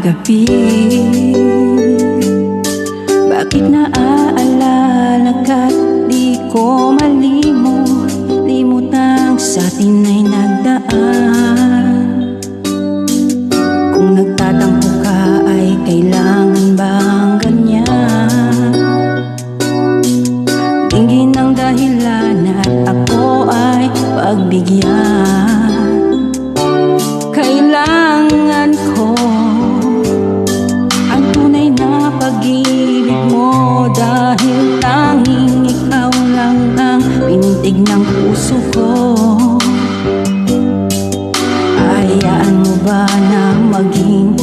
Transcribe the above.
Gabi, bakit naaalala ka't di ko malimot ang sa atin ay nagdaan. Kung nagtatampo ka ay kailangan bang ganyan? Tingin ang dahilan at ako ay pagbigyan. Kailangan ko pag-ibig mo dahil tanging ikaw lang ang pintig ng puso ko. Hayaan mo ba na maging